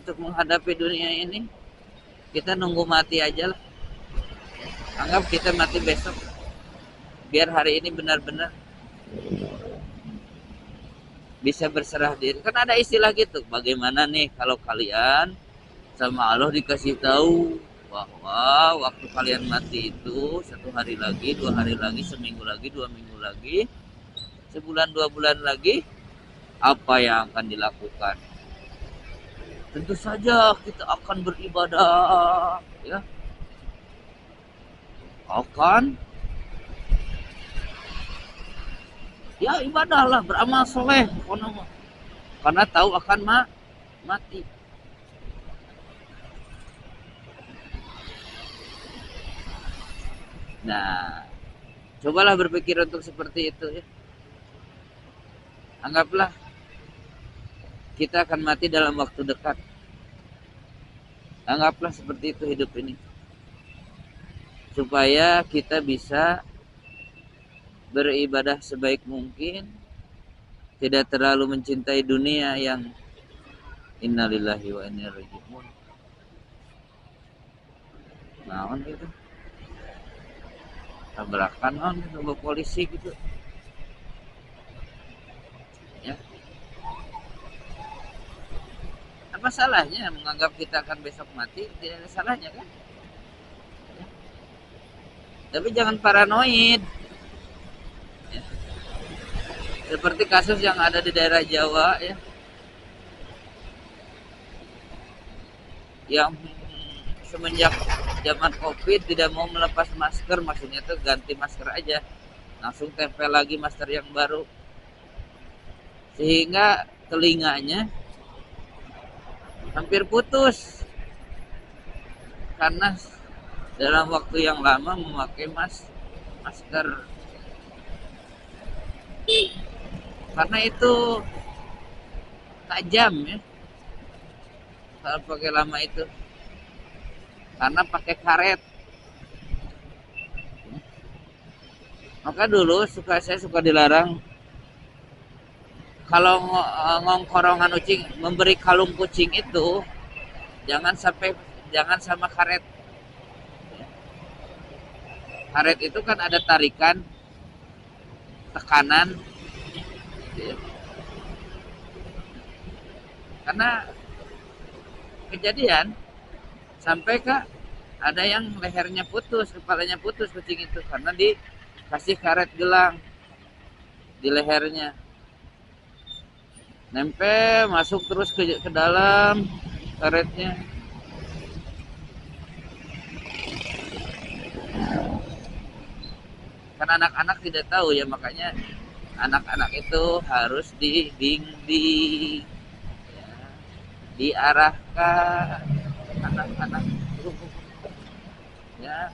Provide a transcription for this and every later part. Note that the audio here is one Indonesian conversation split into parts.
untuk menghadapi dunia ini. Kita nunggu mati aja lah. Anggap kita mati besok. Biar hari ini benar-benar bisa berserah diri. Kan ada istilah gitu. Bagaimana nih kalau kalian sama Allah dikasih tahu bahwa waktu kalian mati itu 1 hari lagi, 2 hari lagi, seminggu lagi, 2 minggu lagi, sebulan 2 bulan lagi, apa yang akan dilakukan? Tentu saja kita akan beribadah, ya, akan ya ibadahlah, beramal soleh, karena tahu akan mati. Nah, cobalah berpikir untuk seperti itu ya. Anggaplah kita akan mati dalam waktu dekat. Anggaplah seperti itu hidup ini. Supaya kita bisa beribadah sebaik mungkin, tidak terlalu mencintai dunia yang innalillahi wa inna ilaihi raji'un. Naon gitu? Tabrakan on sama polisi gitu. Ya. Apa salahnya menganggap kita akan besok mati? Tidak ada salahnya kan? Ya. Tapi jangan paranoid. Ya. Seperti kasus yang ada di daerah Jawa ya, yang semenjak zaman Covid tidak mau melepas masker, maksudnya tuh ganti masker aja, langsung tempel lagi masker yang baru, sehingga telinganya hampir putus karena dalam waktu yang lama memakai masker. Karena itu tajam ya kalau pakai lama itu, karena pakai karet. Maka dulu saya suka dilarang kalau ngongkorongan kucing, memberi kalung kucing itu jangan sama karet. Karet itu kan ada tarikan, tekanan, gitu ya. Karena kejadian sampai kak ada yang lehernya putus, kepalanya putus kucing itu karena dikasih karet gelang di lehernya, nempel masuk terus ke dalam karetnya. Kan anak-anak tidak tahu ya, makanya anak-anak itu harus dibimbing ya, diarahkan anak-anak itu ya.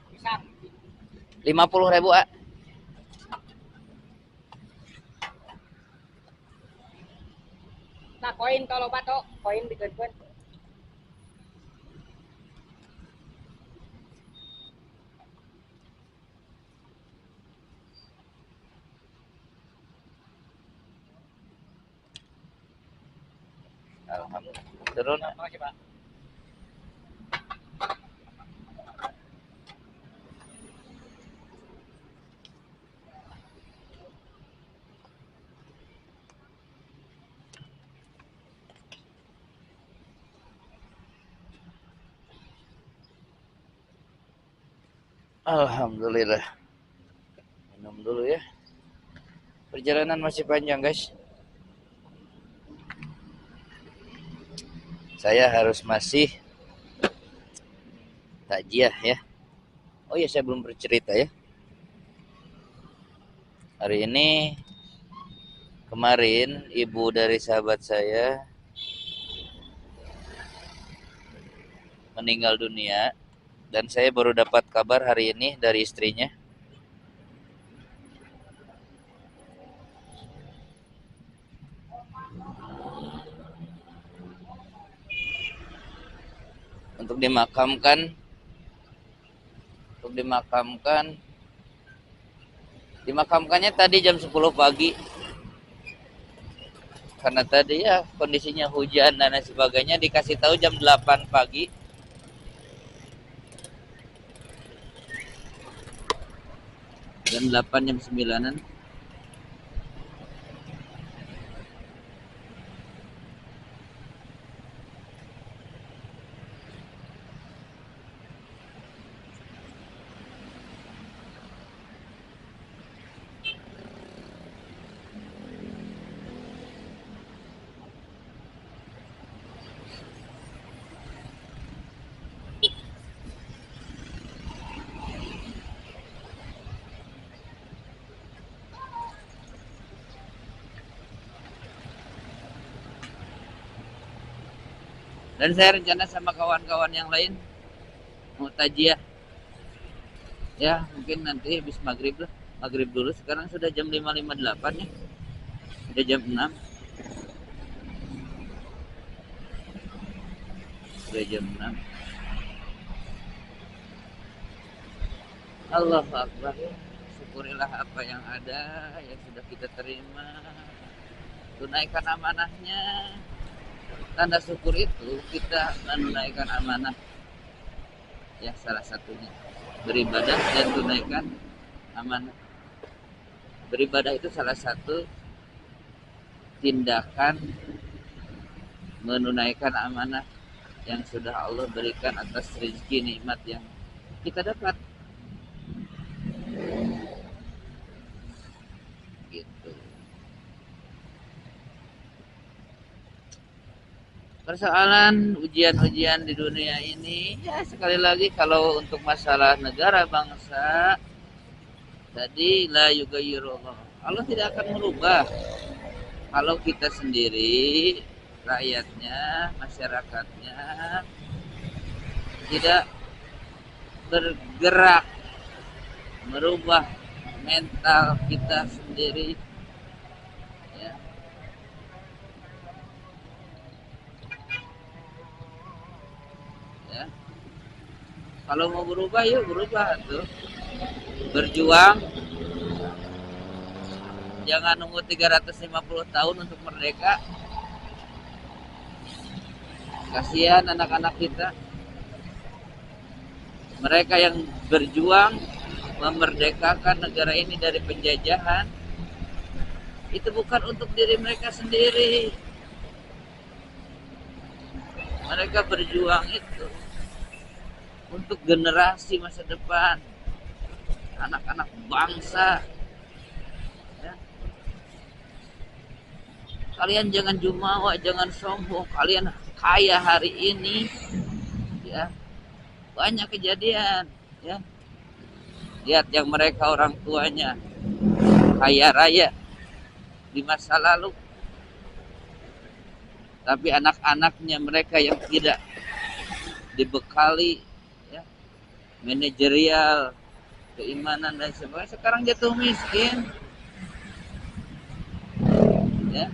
Bisa 50.000 ah. Nah koin kalau batok koin bikin. Alhamdulillah. Turun. Makasih Pak. Alhamdulillah. Minum dulu ya. Perjalanan masih panjang guys. Saya harus masih takjiah ya. Oh iya, saya belum bercerita ya. Hari ini kemarin ibu dari sahabat saya meninggal dunia dan saya baru dapat kabar hari ini dari istrinya. Untuk dimakamkannya tadi jam 10 pagi. Karena tadi ya kondisinya hujan dan lain sebagainya, dikasih tahu jam 8 pagi. Jam 8, jam 9-an. Dan saya rencana sama kawan-kawan yang lain mau tajiyah. Ya, mungkin nanti habis maghrib lah. Maghrib dulu, sekarang sudah jam 5.58 ya. Sudah jam 6. Sudah jam 6. Allahu Akbar. Syukurilah apa yang ada yang sudah kita terima. Tunaikan amanahnya. Tanda syukur itu kita menunaikan amanah. Ya, salah satunya beribadah dan tunaikan amanah. Beribadah itu salah satu tindakan menunaikan amanah yang sudah Allah berikan atas rezeki nikmat yang kita dapat. Gitu. Persoalan ujian-ujian di dunia ini ya sekali lagi kalau untuk masalah negara bangsa tadi la yugayyirullah. Allah tidak akan merubah kalau kita sendiri rakyatnya, masyarakatnya tidak bergerak merubah mental kita sendiri ya. Ya. Kalau mau berubah yuk berubah tuh. Berjuang. Jangan nunggu 350 tahun untuk merdeka. Kasihan anak-anak kita. Mereka yang berjuang memerdekakan negara ini dari penjajahan itu bukan untuk diri mereka sendiri. Mereka berjuang itu untuk generasi masa depan, anak-anak bangsa. Ya. Kalian jangan jumawa, jangan sombong. Kalian kaya hari ini, ya banyak kejadian. Ya, lihat yang mereka orang tuanya kaya raya di masa lalu, tapi anak-anaknya mereka yang tidak dibekali ya, manajerial, keimanan dan sebagainya sekarang jatuh miskin ya.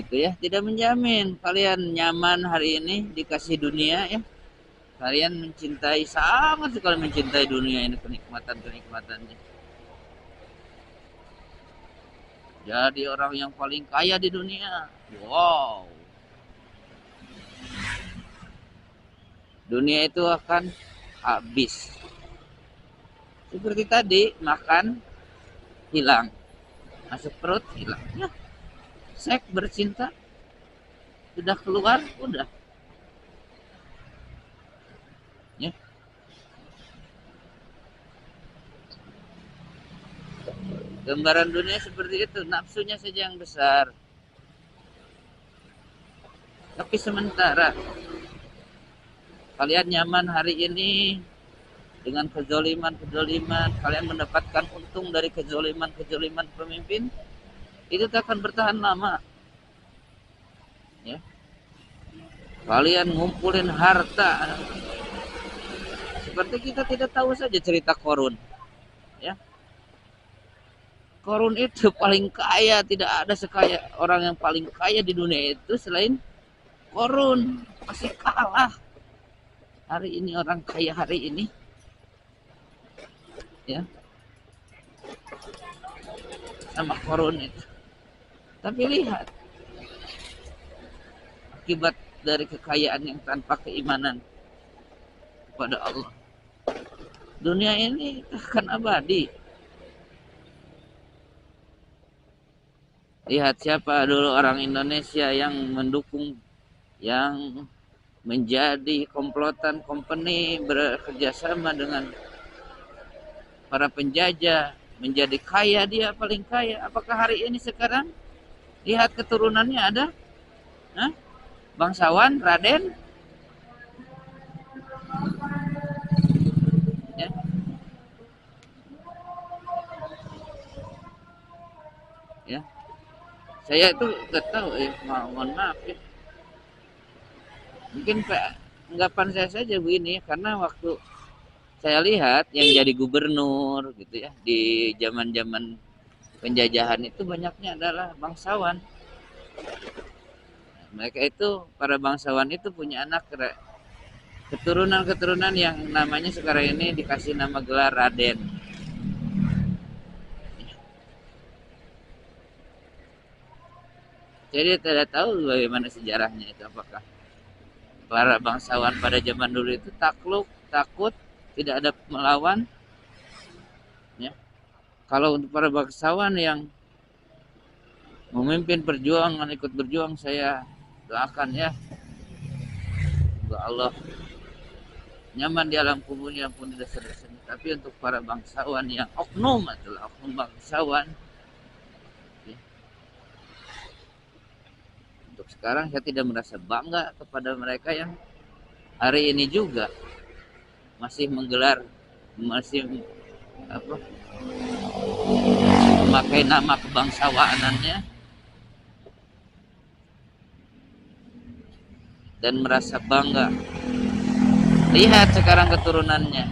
Gitu ya, tidak menjamin kalian nyaman hari ini dikasih dunia ya. Kalian mencintai, sangat sekali mencintai dunia ini, kenikmatan-kenikmatannya. Jadi orang yang paling kaya di dunia. Wow. Dunia itu akan habis. Seperti tadi, makan hilang, masuk perut hilang. Ya, seks bercinta sudah keluar, udah. Ya. Gambaran dunia seperti itu, nafsunya saja yang besar. Tapi sementara kalian nyaman hari ini dengan kezoliman, kalian mendapatkan untung dari kezoliman pemimpin, itu tak akan bertahan lama. Ya. Kalian ngumpulin harta, seperti kita tidak tahu saja cerita Korun. Ya. Korun itu paling kaya, tidak ada sekaya orang yang paling kaya di dunia itu selain Korun. Masih kalah hari ini orang kaya hari ini, ya, sama Korun itu. Tapi lihat akibat dari kekayaan yang tanpa keimanan kepada Allah. Dunia ini akan abadi. Lihat siapa dulu orang Indonesia yang mendukung, yang menjadi komplotan company, bekerja sama dengan para penjajah, menjadi kaya, dia paling kaya. Apakah hari ini sekarang lihat keturunannya ada? Hah? Bangsawan, Raden, ya. Ya. Saya itu nggak tahu, mohon maaf ya. Mungkin anggapan saya saja begini, karena waktu saya lihat yang jadi gubernur gitu ya di zaman-zaman penjajahan itu banyaknya adalah bangsawan. Mereka itu, para bangsawan itu punya anak keturunan yang namanya sekarang ini dikasih nama gelar Raden. Jadi tidak tahu bagaimana sejarahnya itu, apakah para bangsawan pada zaman dulu itu takut, tidak ada melawan. Ya. Kalau untuk para bangsawan yang memimpin perjuangan, ikut berjuang, saya doakan ya, semoga Allah nyaman di alam kuburnya pun tidak sedih. Tapi untuk para bangsawan yang oknum adalah oknum bangsawan, ya. Untuk sekarang saya tidak merasa bangga kepada mereka yang hari ini juga masih menggelar, masih memakai nama kebangsawanannya dan merasa bangga. Lihat sekarang keturunannya,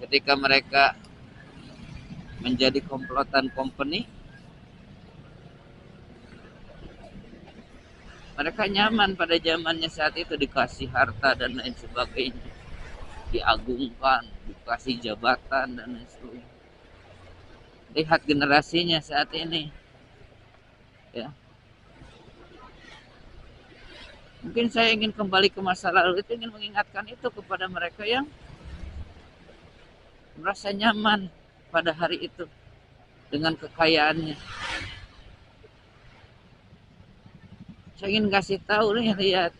ketika mereka menjadi komplotan company, mereka nyaman pada zamannya saat itu, dikasih harta dan lain sebagainya, diagungkan, dikasih jabatan dan lain sebagainya. Lihat generasinya saat ini, ya. Mungkin saya ingin kembali ke masa lalu itu, ingin mengingatkan itu kepada mereka yang merasa nyaman pada hari itu dengan kekayaannya. Saya ingin kasih tahu nih, lihat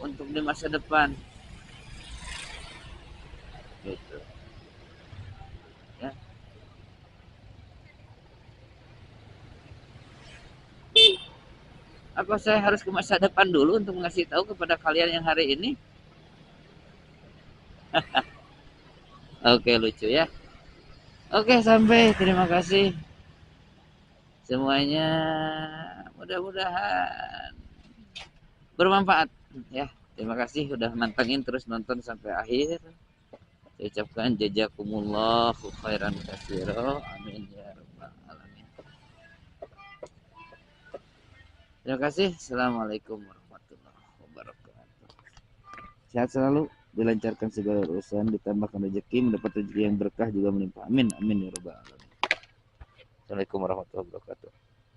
untuk di masa depan, gitu. Ya. Apa saya harus ke masa depan dulu untuk mengasih tahu kepada kalian yang hari ini? Oke, lucu ya. Oke, sampai. Terima kasih semuanya. Mudah-mudahan bermanfaat ya. Terima kasih sudah mantengin terus nonton sampai akhir. Saya ucapkan jazakumullahu khairan katsira. Amin ya rabbal alamin. Terima kasih. Assalamualaikum warahmatullahi wabarakatuh. Sehat selalu, dilancarkan segala urusan, ditambahkan rezeki, mendapat rezeki yang berkah juga melimpah. Amin, amin ya rabbal alamin. Assalamualaikum warahmatullahi wabarakatuh.